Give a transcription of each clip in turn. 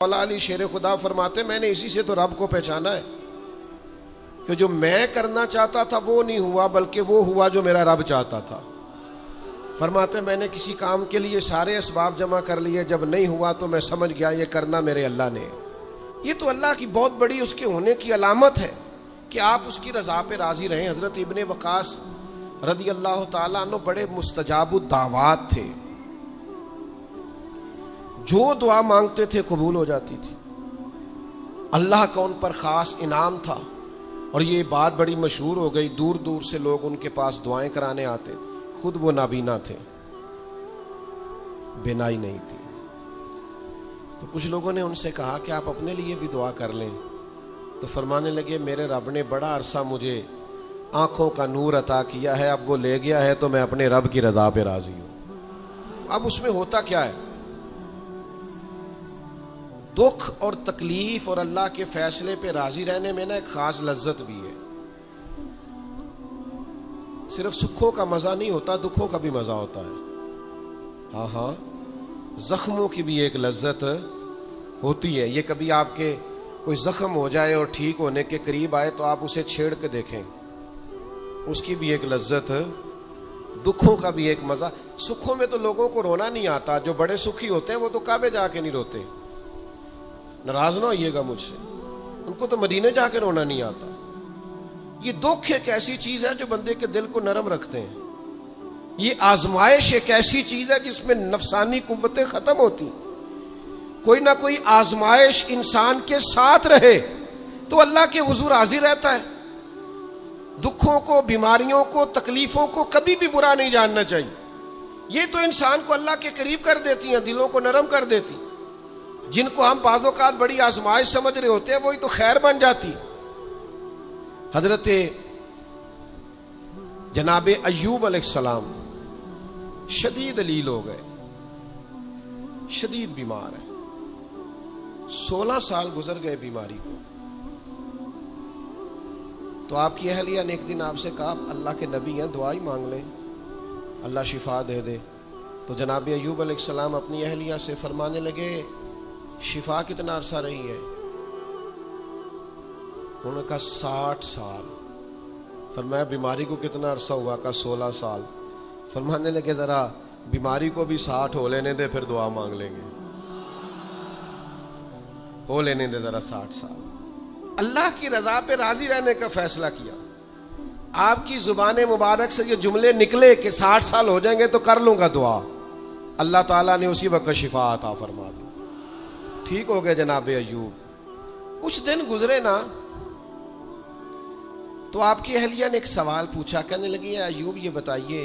مولا علی شیر خدا فرماتے میں نے اسی سے تو رب کو پہچانا ہے کہ جو میں کرنا چاہتا تھا وہ نہیں ہوا بلکہ وہ ہوا جو میرا رب چاہتا تھا۔ فرماتے میں نے کسی کام کے لیے سارے اسباب جمع کر لیے، جب نہیں ہوا تو میں سمجھ گیا یہ کرنا میرے اللہ نے۔ یہ تو اللہ کی بہت بڑی اس کے ہونے کی علامت ہے کہ آپ اس کی رضا پہ راضی رہیں۔ حضرت ابن وقاص رضی اللہ تعالیٰ عنہ بڑے مستجاب الدعوات تھے، جو دعا مانگتے تھے قبول ہو جاتی تھی، اللہ کا ان پر خاص انعام تھا۔ اور یہ بات بڑی مشہور ہو گئی، دور دور سے لوگ ان کے پاس دعائیں کرانے آتے، خود وہ نابینا تھے، بینائی نہیں تھی۔ تو کچھ لوگوں نے ان سے کہا کہ آپ اپنے لیے بھی دعا کر لیں، تو فرمانے لگے میرے رب نے بڑا عرصہ مجھے آنکھوں کا نور عطا کیا ہے، اب وہ لے گیا ہے تو میں اپنے رب کی رضا پہ راضی ہوں۔ اب اس میں ہوتا کیا ہے، دکھ اور تکلیف اور اللہ کے فیصلے پہ راضی رہنے میں نا ایک خاص لذت بھی ہے۔ صرف سکھوں کا مزہ نہیں ہوتا، دکھوں کا بھی مزہ ہوتا ہے۔ ہاں زخموں کی بھی ایک لذت ہوتی ہے۔ یہ کبھی آپ کے کوئی زخم ہو جائے اور ٹھیک ہونے کے قریب آئے تو آپ اسے چھیڑ کے دیکھیں، اس کی بھی ایک لذت، دکھوں کا بھی ایک مزہ۔ سکھوں میں تو لوگوں کو رونا نہیں آتا، جو بڑے سکھی ہوتے ہیں وہ تو کعبے جا کے نہیں روتے، ناراض نہ ہوئیے گا مجھ سے، ان کو تو مدینے جا کے رونا نہیں آتا۔ یہ دکھ ایک ایسی چیز ہے جو بندے کے دل کو نرم رکھتے ہیں۔ یہ آزمائش ایک ایسی چیز ہے جس میں نفسانی قوتیں ختم ہوتی۔ کوئی نہ کوئی آزمائش انسان کے ساتھ رہے تو اللہ کے حضور حاضر رہتا ہے۔ دکھوں کو، بیماریوں کو، تکلیفوں کو کبھی بھی برا نہیں جاننا چاہیے۔ یہ تو انسان کو اللہ کے قریب کر دیتی ہیں، دلوں کو نرم کر دیتی۔ جن کو ہم بعض اوقات بڑی آزمائش سمجھ رہے ہوتے ہیں وہی تو خیر بن جاتی۔ حضرت جناب ایوب علیہ السلام شدید علیل ہو گئے، شدید بیمار ہیں، 16 سال گزر گئے بیماری کو۔ تو آپ کی اہلیہ نے ایک دن آپ سے کہا اللہ کے نبی ہیں، دعا ہی مانگ لیں، اللہ شفا دے دے۔ تو جناب ایوب علیہ السلام اپنی اہلیہ سے فرمانے لگے شفا کتنا عرصہ رہی ہے؟ انہوں نے کہا 60 سال۔ فرمایا بیماری کو کتنا عرصہ ہوا؟ کہا 16 سال۔ فرمانے لگے ذرا بیماری کو بھی 60 ہو لینے دے، پھر دعا مانگ لیں گے، ہو لینے دے ذرا 60 سال۔ اللہ کی رضا پہ راضی رہنے کا فیصلہ کیا۔ آپ کی زبان مبارک سے یہ جملے نکلے کہ 60 سال ہو جائیں گے تو کر لوں گا دعا، اللہ تعالیٰ نے اسی وقت شفا عطا فرما دی، ٹھیک ہو گئے جناب ایوب۔ کچھ دن گزرے نا تو آپ کی اہلیہ نے ایک سوال پوچھا، کہنے لگی ایوب یہ بتائیے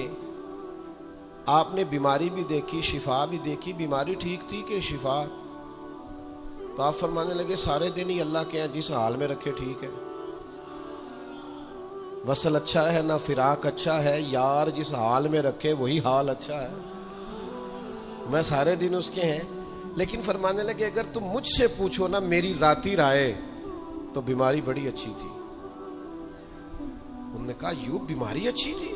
آپ نے بیماری بھی دیکھی، شفا بھی دیکھی، بیماری ٹھیک تھی کہ شفا؟ تو آپ فرمانے لگے سارے دن ہی اللہ کے ہیں، جس حال میں رکھے ٹھیک ہے۔ وصل اچھا ہے نہ فراق اچھا ہے، یار جس حال میں رکھے وہی حال اچھا ہے، میں سارے دن اس کے ہیں۔ لیکن فرمانے لگے اگر تم مجھ سے پوچھو نا میری ذاتی رائے تو بیماری بڑی اچھی تھی۔ انہوں نے کہا یوں بیماری اچھی تھی؟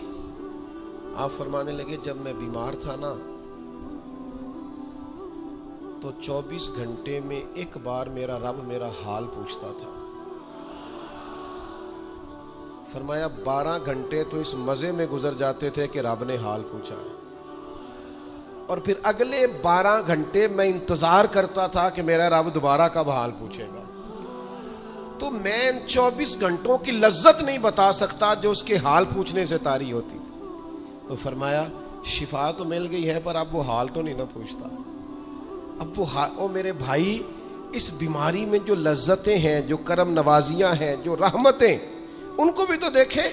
آپ فرمانے لگے جب میں بیمار تھا نا تو 24 گھنٹے میں ایک بار میرا رب میرا حال پوچھتا تھا۔ فرمایا 12 گھنٹے تو اس مزے میں گزر جاتے تھے کہ رب نے حال پوچھا ہے، اور پھر اگلے 12 گھنٹے میں انتظار کرتا تھا کہ میرا رب دوبارہ کب حال پوچھے گا۔ تو میں ان 24 گھنٹوں کی لذت نہیں بتا سکتا جو اس کے حال پوچھنے سے طاری ہوتی۔ تو فرمایا شفا تو مل گئی ہے پر اب وہ حال تو نہیں نہ پوچھتا۔ اب وہ میرے بھائی اس بیماری میں جو لذتیں ہیں، جو کرم نوازیاں ہیں، جو رحمتیں، ان کو بھی تو دیکھیں۔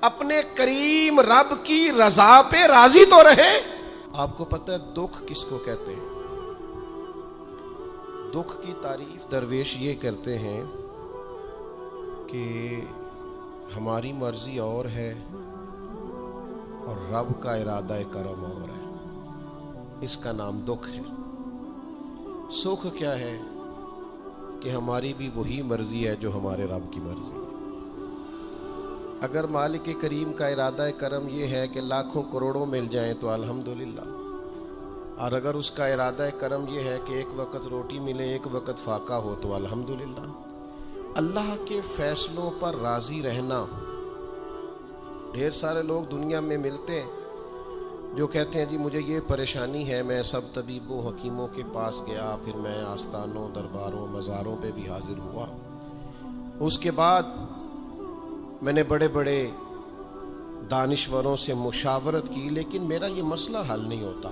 اپنے کریم رب کی رضا پہ راضی تو رہے۔ آپ کو پتہ ہے دکھ کس کو کہتے ہیں؟ دکھ کی تعریف درویش یہ کرتے ہیں کہ ہماری مرضی اور ہے اور رب کا ارادہ کرم اور ہے، اس کا نام دکھ ہے۔ سکھ کیا ہے کہ ہماری بھی وہی مرضی ہے جو ہمارے رب کی مرضی ہے۔ اگر مالک کریم کا ارادہ کرم یہ ہے کہ لاکھوں کروڑوں مل جائیں تو الحمدللہ، اور اگر اس کا ارادہ کرم یہ ہے کہ ایک وقت روٹی ملے ایک وقت فاقہ ہو تو الحمدللہ۔ اللہ کے فیصلوں پر راضی رہنا۔ ڈھیر سارے لوگ دنیا میں ملتے ہیں جو کہتے ہیں جی مجھے یہ پریشانی ہے، میں سب طبیبوں حکیموں کے پاس گیا، پھر میں آستانوں درباروں مزاروں پہ بھی حاضر ہوا، اس کے بعد میں نے بڑے بڑے دانشوروں سے مشاورت کی، لیکن میرا یہ مسئلہ حل نہیں ہوتا۔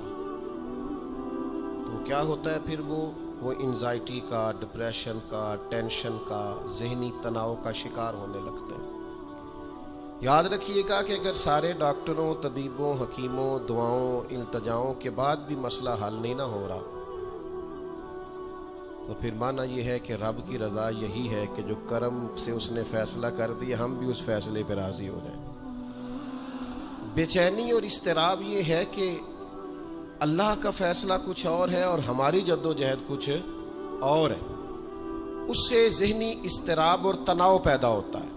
تو کیا ہوتا ہے پھر وہ انزائٹی کا، ڈپریشن کا، ٹینشن کا، ذہنی تناؤ کا شکار ہونے لگتے ہیں۔ یاد رکھیے گا کہ اگر سارے ڈاکٹروں، طبیبوں، حکیموں، دعاؤں، التجاؤں کے بعد بھی مسئلہ حل نہیں نہ ہو رہا، تو پھر معنی یہ ہے کہ رب کی رضا یہی ہے کہ جو کرم سے اس نے فیصلہ کر دیا ہم بھی اس فیصلے پہ راضی ہو جائیں۔ بے چینی اور اضطراب یہ ہے کہ اللہ کا فیصلہ کچھ اور ہے اور ہماری جد و جہد کچھ اور ہے، اس سے ذہنی اضطراب اور تناؤ پیدا ہوتا ہے،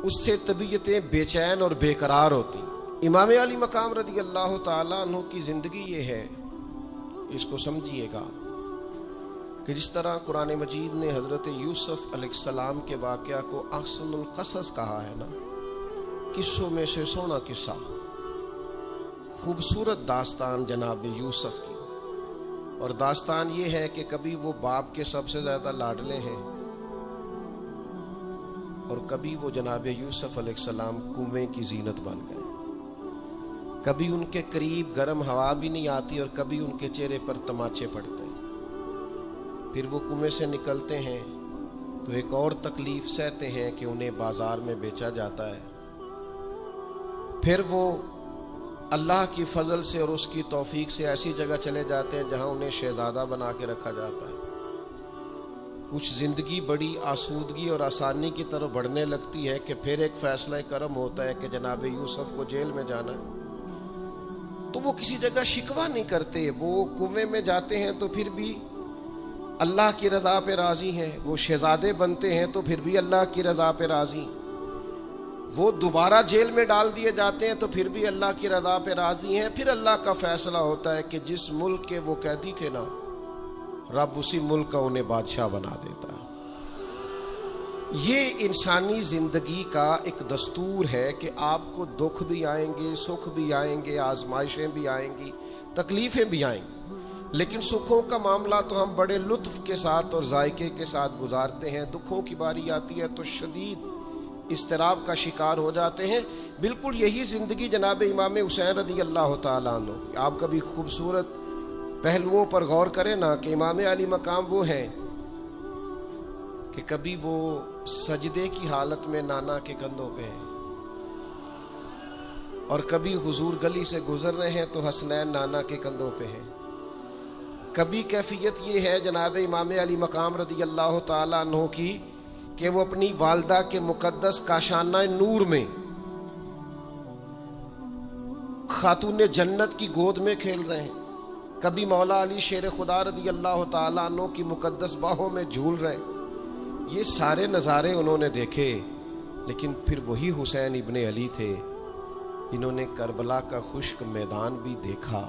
اس سے طبیعتیں بے چین اور بے قرار ہوتی۔ امام علی مقام رضی اللہ تعالیٰ عنہ کی زندگی یہ ہے، اس کو سمجھیے گا کہ جس طرح قرآن مجید نے حضرت یوسف علیہ السلام کے واقعہ کو احسن القصص کہا ہے نا، قصوں میں سے سونا قصہ، خوبصورت داستان جناب یوسف کی، اور داستان یہ ہے کہ کبھی وہ باپ کے سب سے زیادہ لاڈلے ہیں اور کبھی وہ جناب یوسف علیہ السلام کنویں کی زینت بن گئے، کبھی ان کے قریب گرم ہوا بھی نہیں آتی اور کبھی ان کے چہرے پر تماچے پڑتے ہیں۔ پھر وہ کنویں سے نکلتے ہیں تو ایک اور تکلیف سہتے ہیں کہ انہیں بازار میں بیچا جاتا ہے، پھر وہ اللہ کی فضل سے اور اس کی توفیق سے ایسی جگہ چلے جاتے ہیں جہاں انہیں شہزادہ بنا کے رکھا جاتا ہے۔ کچھ زندگی بڑی آسودگی اور آسانی کی طرف بڑھنے لگتی ہے کہ پھر ایک فیصلہ کرم ہوتا ہے کہ جناب یوسف کو جیل میں جانا ہے، تو وہ کسی جگہ شکوہ نہیں کرتے، وہ کنویں میں جاتے ہیں تو پھر بھی اللہ کی رضا پہ راضی ہیں، وہ شہزادے بنتے ہیں تو پھر بھی اللہ کی رضا پہ راضی، وہ دوبارہ جیل میں ڈال دیے جاتے ہیں تو پھر بھی اللہ کی رضا پہ راضی ہیں۔ پھر اللہ کا فیصلہ ہوتا ہے کہ جس ملک کے وہ قیدی تھے نا، رب اسی ملک کا انہیں بادشاہ بنا دیتا ہے۔ یہ انسانی زندگی کا ایک دستور ہے کہ آپ کو دکھ بھی آئیں گے، سکھ بھی آئیں گے، آزمائشیں بھی آئیں گی، تکلیفیں بھی آئیں گی، لیکن سکھوں کا معاملہ تو ہم بڑے لطف کے ساتھ اور ذائقے کے ساتھ گزارتے ہیں، دکھوں کی باری آتی ہے تو شدید اضطراب کا شکار ہو جاتے ہیں۔ بالکل یہی زندگی جناب امام حسین رضی اللہ تعالیٰ عنہ کی۔ آپ کبھی خوبصورت پہلوؤں پر غور کریں نا کہ امام علی مقام وہ ہیں کہ کبھی وہ سجدے کی حالت میں نانا کے کندھوں پہ ہیں اور کبھی حضور گلی سے گزر رہے ہیں تو حسنین نانا کے کندھوں پہ ہیں۔ کبھی کیفیت یہ ہے جناب امام علی مقام رضی اللہ تعالیٰ عنہ کی کہ وہ اپنی والدہ کے مقدس کاشانہ نور میں خاتون جنت کی گود میں کھیل رہے ہیں، کبھی مولا علی شیر خدا رضی اللہ تعالیٰ عنہ کی مقدس باہوں میں جھول رہے ہیں۔ یہ سارے نظارے انہوں نے دیکھے، لیکن پھر وہی حسین ابن علی تھے انہوں نے کربلا کا خشک میدان بھی دیکھا،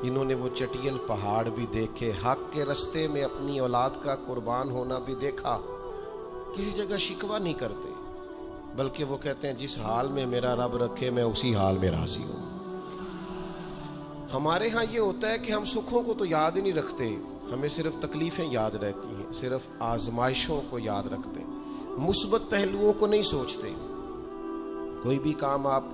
انہوں نے وہ چٹیل پہاڑ بھی دیکھے، حق کے رستے میں اپنی اولاد کا قربان ہونا بھی دیکھا۔ کسی جگہ شکوہ نہیں کرتے، بلکہ وہ کہتے ہیں جس حال میں میرا رب رکھے میں اسی حال میں راضی ہوں۔ ہمارے ہاں یہ ہوتا ہے کہ ہم سکھوں کو تو یاد ہی نہیں رکھتے، ہمیں صرف تکلیفیں یاد رہتی ہیں، صرف آزمائشوں کو یاد رکھتے ہیں، مثبت پہلوؤں کو نہیں سوچتے۔ کوئی بھی کام آپ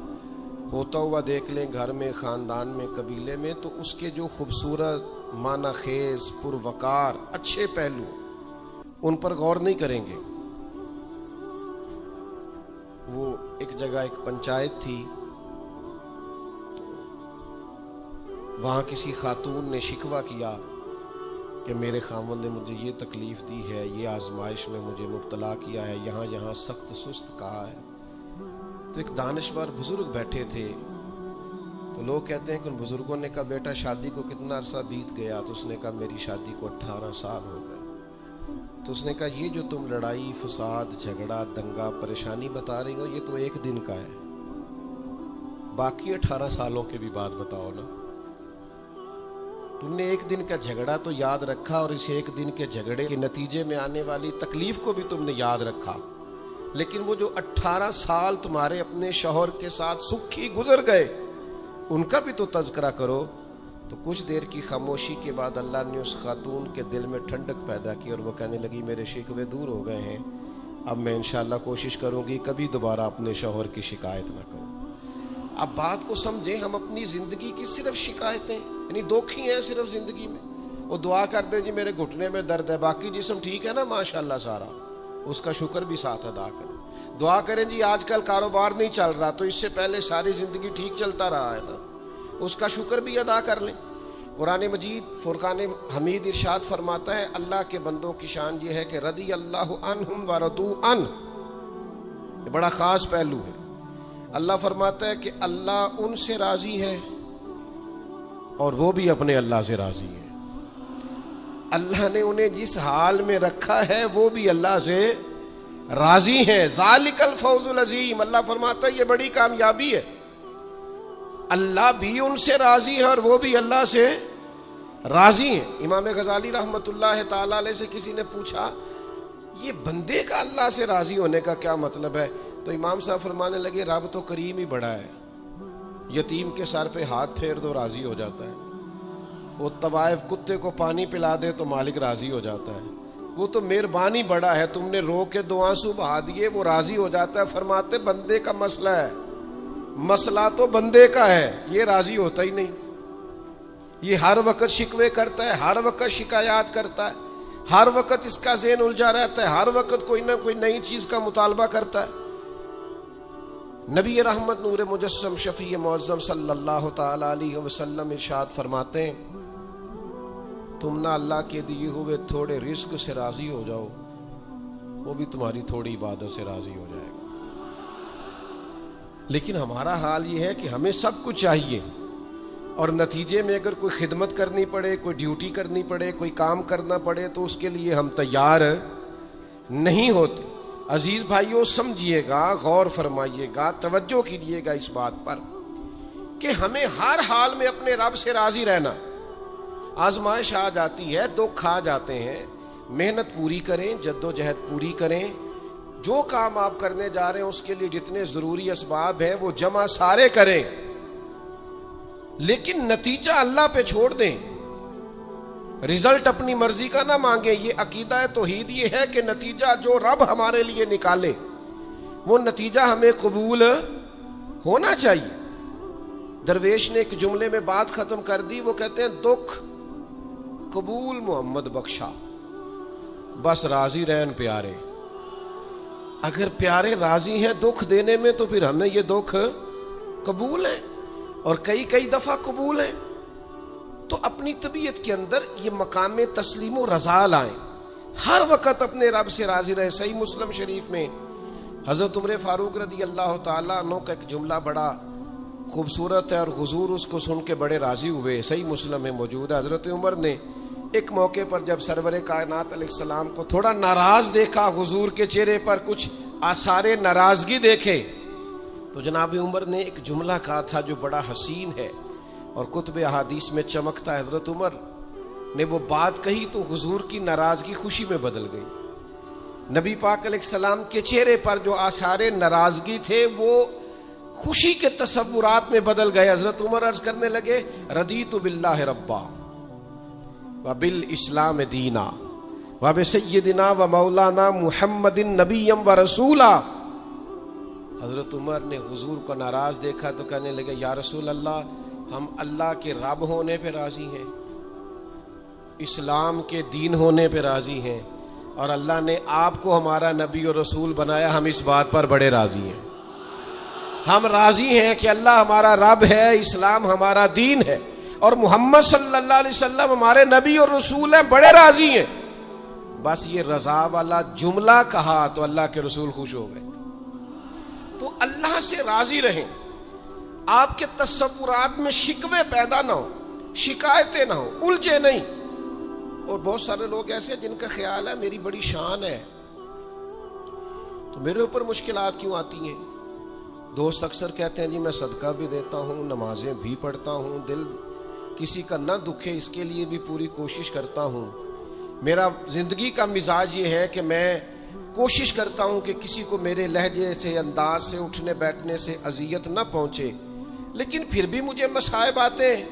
ہوتا ہوا دیکھ لیں گھر میں، خاندان میں، قبیلے میں، تو اس کے جو خوبصورت، معنی خیز، پروقار، اچھے پہلو ان پر غور نہیں کریں گے۔ وہ ایک جگہ ایک پنچایت تھی، تو وہاں کسی خاتون نے شکوہ کیا کہ میرے خاوند نے مجھے یہ تکلیف دی ہے، یہ آزمائش میں مجھے مبتلا کیا ہے، یہاں یہاں سخت سست کہا ہے۔ تو ایک دانشور بزرگ بیٹھے تھے، تو لوگ کہتے ہیں کہ ان بزرگوں نے کہا بیٹا شادی کو کتنا عرصہ بیت گیا؟ تو اس نے کہا میری شادی کو 18 سال ہو گئے۔ تو اس نے کہا یہ جو تم لڑائی، فساد، جھگڑا، دنگا، پریشانی بتا رہی ہو یہ تو ایک دن کا ہے، باقی 18 سالوں کے بھی بات بتاؤ نا۔ تم نے ایک دن کا جھگڑا تو یاد رکھا اور اس ایک دن کے جھگڑے کے نتیجے میں آنے والی تکلیف کو بھی تم نے یاد رکھا، لیکن وہ جو 18 سال تمہارے اپنے شوہر کے ساتھ سکھی گزر گئے ان کا بھی تو تذکرہ کرو۔ تو کچھ دیر کی خاموشی کے بعد اللہ نے اس خاتون کے دل میں ٹھنڈک پیدا کی اور وہ کہنے لگی میرے شکوے دور ہو گئے ہیں، اب میں انشاءاللہ کوشش کروں گی کبھی دوبارہ اپنے شوہر کی شکایت نہ کروں۔ اب بات کو سمجھیں، ہم اپنی زندگی کی صرف شکایتیں یعنی دکھ ہی ہیں صرف زندگی میں، وہ دعا کر دیں جی میرے گھٹنے میں درد ہے، باقی جسم ٹھیک ہے نا ماشاءاللہ سارا، اس کا شکر بھی ساتھ ادا کریں۔ دعا کریں جی آج کل کاروبار نہیں چل رہا تو اس سے پہلے ساری زندگی ٹھیک چلتا رہا ہے نا، اس کا شکر بھی ادا کر لیں۔ قرآن مجید فرقان حمید ارشاد فرماتا ہے اللہ کے بندوں کی شان یہ ہے کہ رضی اللہ عنہم ورضوا عنہ، یہ بڑا خاص پہلو ہے۔ اللہ فرماتا ہے کہ اللہ ان سے راضی ہے اور وہ بھی اپنے اللہ سے راضی ہے۔ اللہ نے انہیں جس حال میں رکھا ہے وہ بھی اللہ سے راضی ہیں۔ ذالک الفوز العظیم، اللہ فرماتا ہے یہ بڑی کامیابی ہے، اللہ بھی ان سے راضی ہے اور وہ بھی اللہ سے راضی ہیں۔ امام غزالی رحمت اللہ تعالی علیہ سے کسی نے پوچھا یہ بندے کا اللہ سے راضی ہونے کا کیا مطلب ہے؟ تو امام صاحب فرمانے لگے رب تو کریم ہی بڑا ہے، یتیم کے سر پہ ہاتھ پھیر دو راضی ہو جاتا ہے، وہ طوائف کتے کو پانی پلا دے تو مالک راضی ہو جاتا ہے، وہ تو مہربانی بڑا ہے، تم نے رو کے 2 آنسو بہا دیے وہ راضی ہو جاتا ہے۔ فرماتے بندے کا مسئلہ ہے، مسئلہ تو بندے کا ہے، یہ راضی ہوتا ہی نہیں، یہ ہر وقت شکوے کرتا ہے، ہر وقت شکایات کرتا ہے، ہر وقت اس کا ذہن الجھا رہتا ہے، ہر وقت کوئی نہ کوئی نئی چیز کا مطالبہ کرتا ہے۔ نبی رحمت نور مجسم شفیع معظم صلی اللہ تعالی علیہ وسلم ارشاد فرماتے ہیں تم نہ اللہ کے دیے ہوئے تھوڑے رزق سے راضی ہو جاؤ، وہ بھی تمہاری تھوڑی عبادت سے راضی ہو جائے گا۔ لیکن ہمارا حال یہ ہے کہ ہمیں سب کچھ چاہیے اور نتیجے میں اگر کوئی خدمت کرنی پڑے، کوئی ڈیوٹی کرنی پڑے، کوئی کام کرنا پڑے تو اس کے لیے ہم تیار نہیں ہوتے۔ عزیز بھائیوں سمجھیے گا، غور فرمائیے گا، توجہ کیجیے گا اس بات پر کہ ہمیں ہر حال میں اپنے رب سے راضی رہنا۔ آزمائش آ جاتی ہے، دکھ آ جاتے ہیں، محنت پوری کریں، جدوجہد پوری کریں، جو کام آپ کرنے جا رہے ہیں اس کے لیے جتنے ضروری اسباب ہیں وہ جمع سارے کریں، لیکن نتیجہ اللہ پہ چھوڑ دیں، رزلٹ اپنی مرضی کا نہ مانگیں۔ یہ عقیدہ توحید یہ ہے کہ نتیجہ جو رب ہمارے لیے نکالے وہ نتیجہ ہمیں قبول ہونا چاہیے۔ درویش نے ایک جملے میں بات ختم کر دی، وہ کہتے ہیں دکھ قبول محمد بخشا، بس راضی رہن پیارے۔ اگر پیارے راضی ہیں دکھ دینے میں تو پھر ہمیں یہ دکھ قبول ہے اور کئی دفعہ قبول ہے۔ تو اپنی طبیعت کے اندر یہ مقام تسلیم و رضا لائیں، ہر وقت اپنے رب سے راضی رہے۔ صحیح مسلم شریف میں حضرت عمر فاروق رضی اللہ تعالیٰ عنہ کا ایک جملہ بڑا خوبصورت ہے اور حضور اس کو سن کے بڑے راضی ہوئے، صحیح مسلم میں موجود ہے۔ حضرت عمر نے ایک موقع پر جب سرور کائنات علیہ السلام کو تھوڑا ناراض دیکھا، حضور کے چہرے پر کچھ آثار ناراضگی دیکھے، تو جناب عمر نے ایک جملہ کہا تھا جو بڑا حسین ہے اور کتب احادیث میں چمکتا ہے۔ حضرت عمر نے وہ بات کہی تو حضور کی ناراضگی خوشی میں بدل گئی، نبی پاک علیہ السلام کے چہرے پر جو آثار ناراضگی تھے وہ خوشی کے تصورات میں بدل گئے۔ حضرت عمر عرض کرنے لگے رضیت باللہ ربا وبالاسلام دینا وبسیدنا ومولانا محمد نبیم ورسولا۔ حضرت عمر نے حضور کو ناراض دیکھا تو کہنے لگے یا رسول اللہ، ہم اللہ کے رب ہونے پہ راضی ہیں، اسلام کے دین ہونے پہ راضی ہیں، اور اللہ نے آپ کو ہمارا نبی اور رسول بنایا، ہم اس بات پر بڑے راضی ہیں۔ ہم راضی ہیں کہ اللہ ہمارا رب ہے، اسلام ہمارا دین ہے، اور محمد صلی اللہ علیہ وسلم ہمارے نبی اور رسول ہیں، بڑے راضی ہیں۔ بس یہ رضا والا جملہ کہا تو اللہ کے رسول خوش ہو گئے۔ تو اللہ سے راضی رہیں، آپ کے تصورات میں شکوے پیدا نہ ہو، شکایتیں نہ ہو، الجھے نہیں۔ اور بہت سارے لوگ ایسے جن کا خیال ہے میری بڑی شان ہے تو میرے اوپر مشکلات کیوں آتی ہیں۔ دوست اکثر کہتے ہیں جی میں صدقہ بھی دیتا ہوں، نمازیں بھی پڑھتا ہوں، دل کسی کا نہ دکھے اس کے لیے بھی پوری کوشش کرتا ہوں. میرا زندگی کا مزاج یہ ہے کہ میں کوشش کرتا ہوں کہ کسی کو میرے لہجے سے، انداز سے، اٹھنے بیٹھنے سے اذیت نہ پہنچے، لیکن پھر بھی مجھے مصائب آتے ہیں.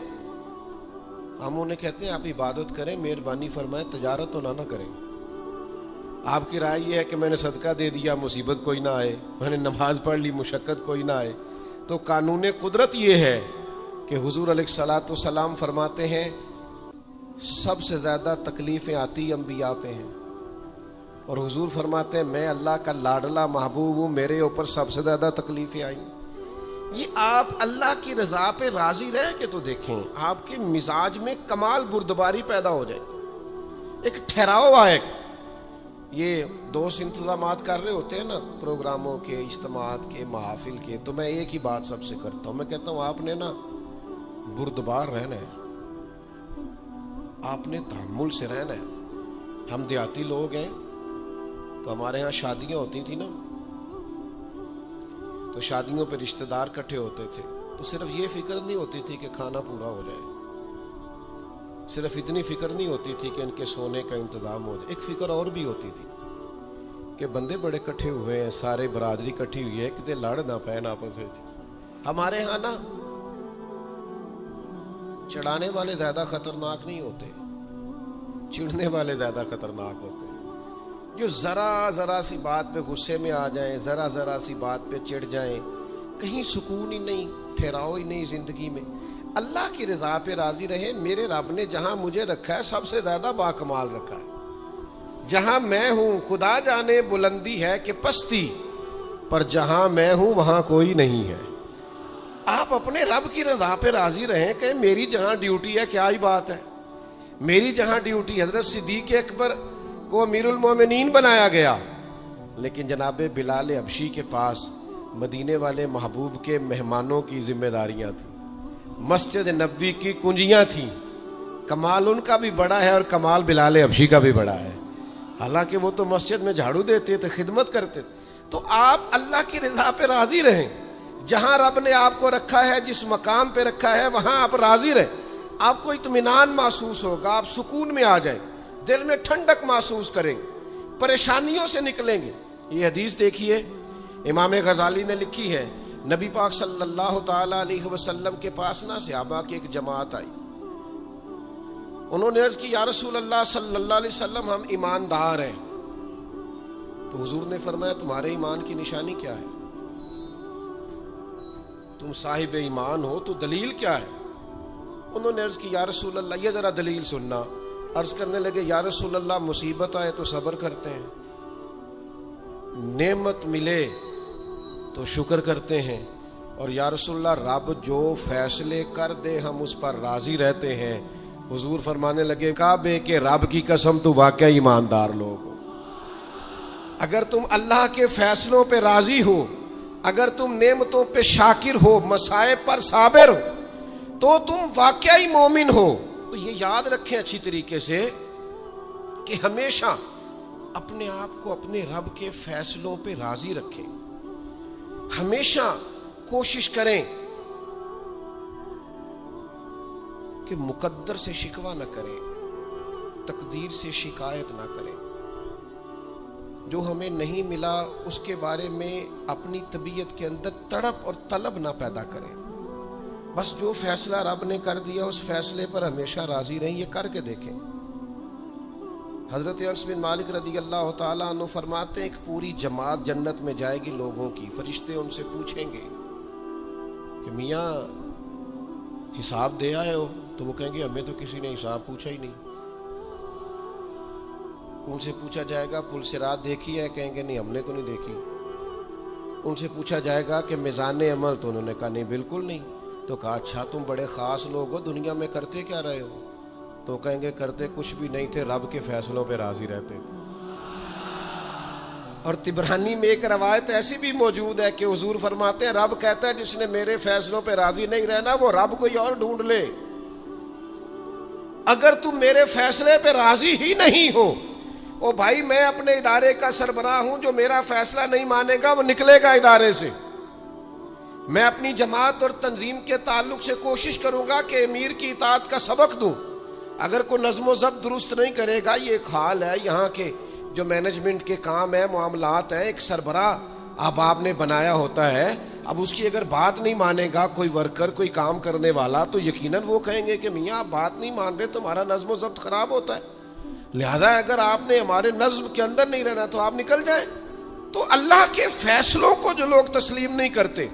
ہم انہیں کہتے ہیں آپ عبادت کریں، مہربانی فرمائیں، تجارت تو نہ کریں. آپ کی رائے یہ ہے کہ میں نے صدقہ دے دیا، مصیبت کوئی نہ آئے، میں نے نماز پڑھ لی، مشقت کوئی نہ آئے. تو قانون قدرت یہ ہے کہ حضور علیہ الصلوۃ والسلام فرماتے ہیں سب سے زیادہ تکلیفیں آتی انبیاء پہ ہیں، اور حضور فرماتے ہیں میں اللہ کا لاڈلا محبوب ہوں، میرے اوپر سب سے زیادہ تکلیفیں آئیں. یہ آپ اللہ کی رضا پہ راضی رہ کے تو دیکھیں، آپ کے مزاج میں کمال بردباری پیدا ہو جائے، ایک ٹھہراؤ آئے. یہ دوست انتظامات کر رہے ہوتے ہیں نا، پروگراموں کے، اجتماعات کے، محافل کے، تو میں ایک ہی بات سب سے کرتا ہوں، میں کہتا ہوں آپ نے نا بردبار رہنا ہے، آپ نے تحمل سے رہنا ہے. ہم دیہاتی لوگ ہیں تو ہمارے ہاں شادیاں ہوتی تھیں نا، تو شادیوں پہ رشتہ دار اکٹھے ہوتے تھے، تو صرف یہ فکر نہیں ہوتی تھی کہ کھانا پورا ہو جائے، صرف اتنی فکر نہیں ہوتی تھی کہ ان کے سونے کا انتظام ہو جائے، ایک فکر اور بھی ہوتی تھی کہ بندے بڑے اکٹھے ہوئے ہیں، سارے برادری اکٹھی ہوئی ہے، کتے لڑ نہ پائیں آپس میں. ہمارے ہاں نا چڑھانے والے زیادہ خطرناک نہیں ہوتے، چڑھنے والے زیادہ خطرناک ہوتے ہیں، جو ذرا سی بات پہ غصے میں آ جائیں، ذرا سی بات پہ چڑھ جائیں، کہیں سکون ہی نہیں، ٹھہراؤ ہی نہیں زندگی میں. اللہ کی رضا پہ راضی رہے. میرے رب نے جہاں مجھے رکھا ہے سب سے زیادہ باکمال رکھا ہے. جہاں میں ہوں خدا جانے بلندی ہے کہ پستی، پر جہاں میں ہوں وہاں کوئی نہیں ہے. آپ اپنے رب کی رضا پہ راضی رہیں کہ میری جہاں ڈیوٹی ہے، کیا ہی بات ہے، میری جہاں ڈیوٹی، حضرت صدیق اکبر کو امیر المومنین بنایا گیا، لیکن جناب بلال حبشی کے پاس مدینے والے محبوب کے مہمانوں کی ذمہ داریاں تھیں، مسجد نبوی کی کنجیاں تھیں. کمال ان کا بھی بڑا ہے اور کمال بلال حبشی کا بھی بڑا ہے، حالانکہ وہ تو مسجد میں جھاڑو دیتے تھے، خدمت کرتے تھے. تو آپ اللہ کی رضا پہ راضی رہیں، جہاں رب نے آپ کو رکھا ہے، جس مقام پہ رکھا ہے وہاں آپ راضی رہیں. آپ کو اطمینان محسوس ہوگا، آپ سکون میں آ جائیں، دل میں ٹھنڈک محسوس کریں گے، پریشانیوں سے نکلیں گے. یہ حدیث دیکھیے امام غزالی نے لکھی ہے، نبی پاک صلی اللہ تعالی علیہ وسلم کے پاس نا صحابہ کی ایک جماعت آئی. انہوں نے عرض کی یا رسول اللہ صلی اللہ علیہ وسلم ہم ایماندار ہیں. تو حضور نے فرمایا تمہارے ایمان کی نشانی کیا ہے؟ تم صاحب ایمان ہو تو دلیل کیا ہے؟ انہوں نے عرض کی یا رسول اللہ، یہ ذرا دلیل سننا. عرض کرنے لگے یا رسول اللہ مصیبت آئے تو صبر کرتے ہیں، نعمت ملے تو شکر کرتے ہیں، اور یا رسول اللہ رب جو فیصلے کر دے ہم اس پر راضی رہتے ہیں. حضور فرمانے لگے کعبے کے رب کی قسم تو واقعی ایماندار لوگ ہو. اگر تم اللہ کے فیصلوں پہ راضی ہو، اگر تم نعمتوں پہ شاکر ہو، مصائب پر صابر ہو، تو تم واقعی مومن ہو. تو یہ یاد رکھیں اچھی طریقے سے کہ ہمیشہ اپنے آپ کو اپنے رب کے فیصلوں پہ راضی رکھیں، ہمیشہ کوشش کریں کہ مقدر سے شکوہ نہ کریں، تقدیر سے شکایت نہ کریں. جو ہمیں نہیں ملا اس کے بارے میں اپنی طبیعت کے اندر تڑپ اور طلب نہ پیدا کریں. بس جو فیصلہ رب نے کر دیا اس فیصلے پر ہمیشہ راضی رہیں. یہ کر کے دیکھیں. حضرت انس بن مالک رضی اللہ تعالیٰ عنہ فرماتے ہیں ایک پوری جماعت جنت میں جائے گی لوگوں کی. فرشتے ان سے پوچھیں گے کہ میاں حساب دے آئے ہو؟ تو وہ کہیں گے ہمیں تو کسی نے حساب پوچھا ہی نہیں. ان سے پوچھا جائے گا پل صراط دیکھی ہے؟ کہیں گے نہیں ہم نے تو نہیں دیکھی. ان سے پوچھا جائے گا کہ میزان عمل؟ تو انہوں نے کہا نہیں بالکل نہیں. تو کہا اچھا تم بڑے خاص لوگ ہو، دنیا میں کرتے کیا رہے ہو؟ تو کہیں گے کرتے کچھ بھی نہیں تھے، رب کے فیصلوں پہ راضی رہتے تھے. اور طبرانی میں ایک روایت ایسی بھی موجود ہے کہ حضور فرماتے ہیں رب کہتا ہے جس نے میرے فیصلوں پہ راضی نہیں رہنا وہ رب کوئی اور ڈھونڈ لے. اگر تم میرے فیصلے پہ راضی ہی نہیں ہو، او بھائی میں اپنے ادارے کا سربراہ ہوں، جو میرا فیصلہ نہیں مانے گا وہ نکلے گا ادارے سے. میں اپنی جماعت اور تنظیم کے تعلق سے کوشش کروں گا کہ امیر کی اطاعت کا سبق دوں. اگر کوئی نظم و ضبط درست نہیں کرے گا، یہ ایک حال ہے یہاں کے جو مینجمنٹ کے کام ہے، معاملات ہیں، ایک سربراہ آپ نے بنایا ہوتا ہے، اب اس کی اگر بات نہیں مانے گا کوئی ورکر، کوئی کام کرنے والا، تو یقیناً وہ کہیں گے کہ میاں آپ بات نہیں مان رہے، تمہارا نظم و ضبط خراب ہوتا ہے. لہذا اگر آپ نے ہمارے نظم کے اندر نہیں رہنا تو آپ نکل جائیں. تو اللہ کے فیصلوں کو جو لوگ تسلیم نہیں کرتے،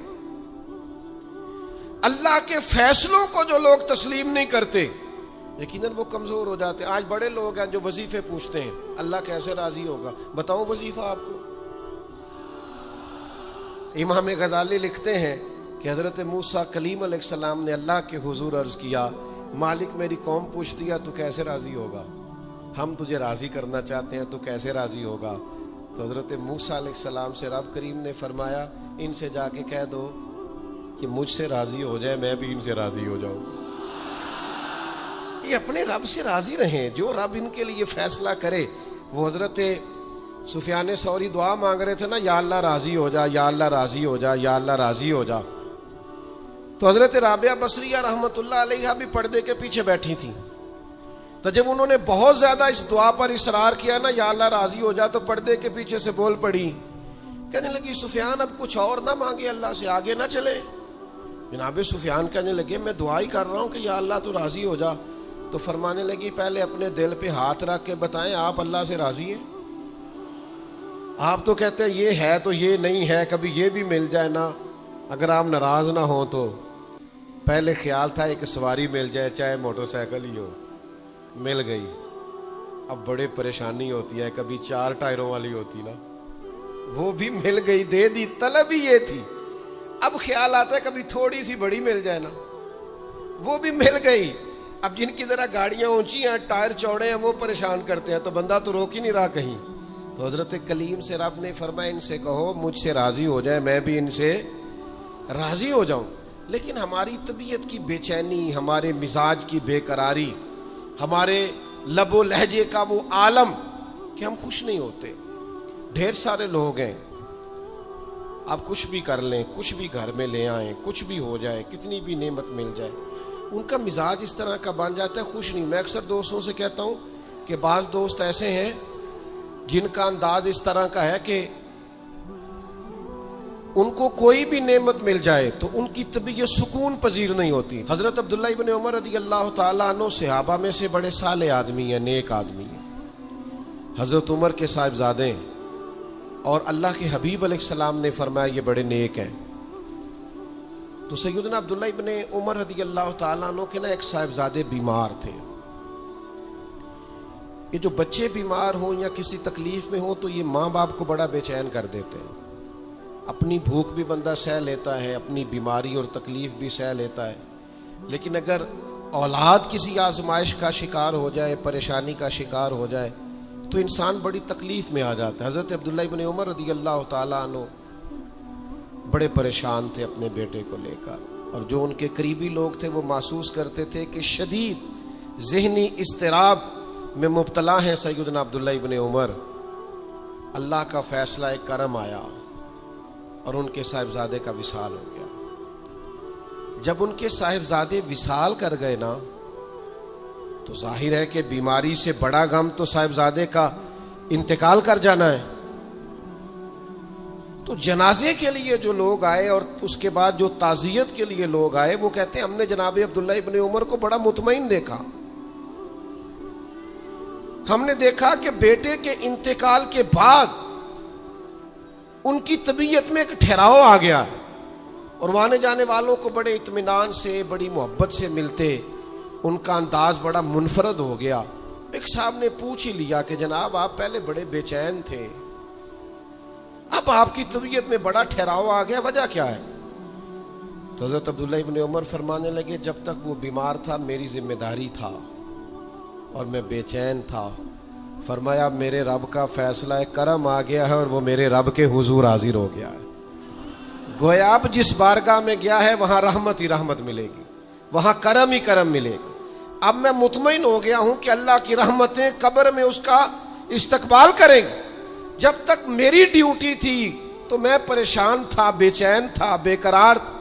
اللہ کے فیصلوں کو جو لوگ تسلیم نہیں کرتے، یقیناً وہ کمزور ہو جاتے ہیں. آج بڑے لوگ ہیں جو وظیفے پوچھتے ہیں، اللہ کیسے راضی ہوگا؟ بتاؤں وظیفہ آپ کو. امام غزالی لکھتے ہیں کہ حضرت موسیٰ کلیم علیہ السلام نے اللہ کے حضور عرض کیا، مالک میری قوم پوچھتی ہے تو کیسے راضی ہوگا؟ ہم تجھے راضی کرنا چاہتے ہیں تو کیسے راضی ہوگا؟ تو حضرت موسیٰ علیہ السلام سے رب کریم نے فرمایا، ان سے جا کے کہہ دو کہ مجھ سے راضی ہو جائے، میں بھی ان سے راضی ہو جاؤں. یہ اپنے رب سے راضی رہیں، جو رب ان کے لیے فیصلہ کرے. وہ حضرت سفیان ثوری دعا مانگ رہے تھے نا، یا اللہ راضی ہو جا، یا اللہ راضی ہو جا، یا اللہ راضی ہو جا. تو حضرت رابعہ بصریہ رحمۃ اللہ علیہا بھی پردے کے پیچھے بیٹھی تھیں. تو جب انہوں نے بہت زیادہ اس دعا پر اصرار کیا نا، یا اللہ راضی ہو جا، تو پردے کے پیچھے سے بول پڑی، کہنے لگی سفیان اب کچھ اور نہ مانگے، اللہ سے آگے نہ چلے. جناب سفیان کہنے لگے میں دعا ہی کر رہا ہوں کہ یا اللہ تو راضی ہو جا. تو فرمانے لگی پہلے اپنے دل پہ ہاتھ رکھ کے بتائیں آپ اللہ سے راضی ہیں؟ آپ تو کہتے ہیں یہ ہے تو یہ نہیں ہے، کبھی یہ بھی مل جائے نا، اگر آپ ناراض نہ ہوں تو. پہلے خیال تھا ایک سواری مل جائے، چاہے موٹر سائیکل ہی ہو، مل گئی. اب بڑے پریشانی ہوتی ہے، کبھی 4 ٹائروں والی ہوتی نا، وہ بھی مل گئی، دے دی، طلب ہی یہ تھی. اب خیال آتا ہے کبھی تھوڑی سی بڑی مل جائے نا، وہ بھی مل گئی. اب جن کی ذرا گاڑیاں اونچی ہیں، ٹائر چوڑے ہیں، وہ پریشان کرتے ہیں، تو بندہ تو روک ہی نہیں رہا کہیں. تو حضرت کلیم سے رب نے فرمایا ان سے کہو مجھ سے راضی ہو جائے، میں بھی ان سے راضی ہو جاؤں. لیکن ہماری طبیعت کی بے چینی، ہمارے مزاج کی بے قراری، ہمارے لب و لہجے کا وہ عالم کہ ہم خوش نہیں ہوتے. ڈھیر سارے لوگ ہیں، آپ کچھ بھی کر لیں، کچھ بھی گھر میں لے آئیں، کچھ بھی ہو جائے، کتنی بھی نعمت مل جائے، ان کا مزاج اس طرح کا بن جاتا ہے، خوش نہیں. میں اکثر دوستوں سے کہتا ہوں کہ بعض دوست ایسے ہیں جن کا انداز اس طرح کا ہے کہ ان کو کوئی بھی نعمت مل جائے تو ان کی طبیعت سکون پذیر نہیں ہوتی. حضرت عبداللہ ابن عمر رضی اللہ تعالیٰ عنہ صحابہ میں سے بڑے صالح آدمی ہیں، نیک آدمی ہیں، حضرت عمر کے صاحبزادے ہیں، اور اللہ کے حبیب علیہ السلام نے فرمایا یہ بڑے نیک ہیں. تو سیدنا عبداللہ ابن عمر رضی اللہ تعالیٰ عنہ کے نا ایک صاحبزادے بیمار تھے. یہ جو بچے بیمار ہوں یا کسی تکلیف میں ہوں تو یہ ماں باپ کو بڑا بے چین کر دیتے ہیں. اپنی بھوک بھی بندہ سہ لیتا ہے، اپنی بیماری اور تکلیف بھی سہ لیتا ہے، لیکن اگر اولاد کسی آزمائش کا شکار ہو جائے، پریشانی کا شکار ہو جائے تو انسان بڑی تکلیف میں آ جاتا ہے. حضرت عبداللہ ابن عمر رضی اللہ تعالیٰ عنہ بڑے پریشان تھے اپنے بیٹے کو لے کر، اور جو ان کے قریبی لوگ تھے وہ محسوس کرتے تھے کہ شدید ذہنی اضطراب میں مبتلا ہیں سیدنا عبداللہ ابن عمر. اللہ کا فیصلہ ایک کرم آیا اور ان کے صاحبزادے کا وصال ہو گیا. جب ان کے صاحبزادے وصال کر گئے نا تو ظاہر ہے کہ بیماری سے بڑا غم تو صاحبزادے کا انتقال کر جانا ہے. تو جنازے کے لیے جو لوگ آئے اور اس کے بعد جو تعزیت کے لیے لوگ آئے وہ کہتے ہیں ہم نے جناب عبداللہ ابن عمر کو بڑا مطمئن دیکھا. ہم نے دیکھا کہ بیٹے کے انتقال کے بعد ان کی طبیعت میں ایک ٹھہراؤ آ گیا اور وہ آنے جانے والوں کو بڑے اطمینان سے، بڑی محبت سے ملتے، ان کا انداز بڑا منفرد ہو گیا. ایک صاحب نے پوچھ ہی لیا کہ جناب آپ پہلے بڑے بے چین تھے، اب آپ کی طبیعت میں بڑا ٹھہراؤ آ گیا، وجہ کیا ہے؟ تو حضرت عبداللہ ابن عمر فرمانے لگے جب تک وہ بیمار تھا میری ذمہ داری تھا اور میں بے چین تھا. فرمایا میرے رب کا فیصلہ کرم آ گیا ہے اور وہ میرے رب کے حضور حاضر ہو گیا ہے. گویا اب جس بارگاہ میں گیا ہے وہاں رحمت ہی رحمت ملے گی، وہاں کرم ہی کرم ملے گا. اب میں مطمئن ہو گیا ہوں کہ اللہ کی رحمتیں قبر میں اس کا استقبال کریں گی. جب تک میری ڈیوٹی تھی تو میں پریشان تھا، بے چین تھا، بے قرار تھا.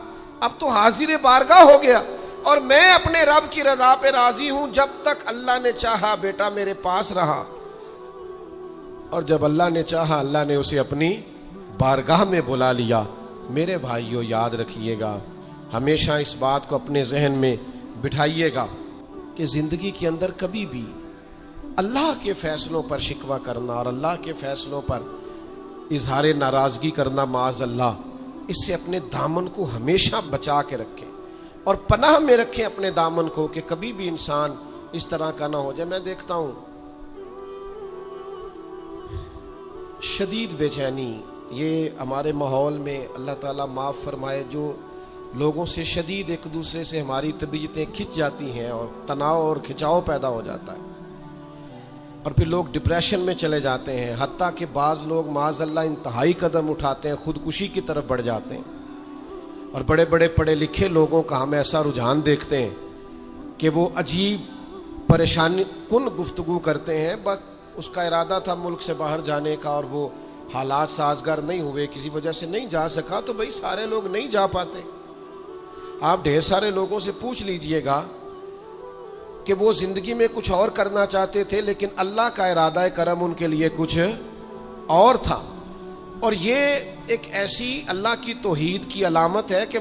اب تو حاضر بارگاہ ہو گیا اور میں اپنے رب کی رضا پہ راضی ہوں. جب تک اللہ نے چاہا بیٹا میرے پاس رہا, اور جب اللہ نے چاہا اللہ نے اسے اپنی بارگاہ میں بلا لیا. میرے بھائیو یاد رکھیے گا, ہمیشہ اس بات کو اپنے ذہن میں بٹھائیے گا کہ زندگی کے اندر کبھی بھی اللہ کے فیصلوں پر شکوہ کرنا اور اللہ کے فیصلوں پر اظہار ناراضگی کرنا معاذ اللہ, اس سے اپنے دامن کو ہمیشہ بچا کے رکھیں اور پناہ میں رکھیں اپنے دامن کو کہ کبھی بھی انسان اس طرح کا نہ ہو جائے. میں دیکھتا ہوں شدید بے چینی یہ ہمارے ماحول میں, اللہ تعالیٰ معاف فرمائے, جو لوگوں سے شدید ایک دوسرے سے ہماری طبیعتیں کھنچ جاتی ہیں اور تناؤ اور کھچاؤ پیدا ہو جاتا ہے, اور پھر لوگ ڈپریشن میں چلے جاتے ہیں. حتیٰ کہ بعض لوگ معاذ اللہ انتہائی قدم اٹھاتے ہیں, خودکشی کی طرف بڑھ جاتے ہیں. اور بڑے بڑے پڑھے لکھے لوگوں کا ہم ایسا رجحان دیکھتے ہیں کہ وہ عجیب پریشانی کن گفتگو کرتے ہیں, بس اس کا ارادہ تھا ملک سے باہر جانے کا اور وہ حالات سازگار نہیں ہوئے, کسی وجہ سے نہیں جا سکا. تو بھائی سارے لوگ نہیں جا پاتے. آپ ڈھیر سارے لوگوں سے پوچھ لیجئے گا کہ وہ زندگی میں کچھ اور کرنا چاہتے تھے لیکن اللہ کا ارادہ کرم ان کے لیے کچھ اور تھا. اور یہ ایک ایسی اللہ کی توحید کی علامت ہے کہ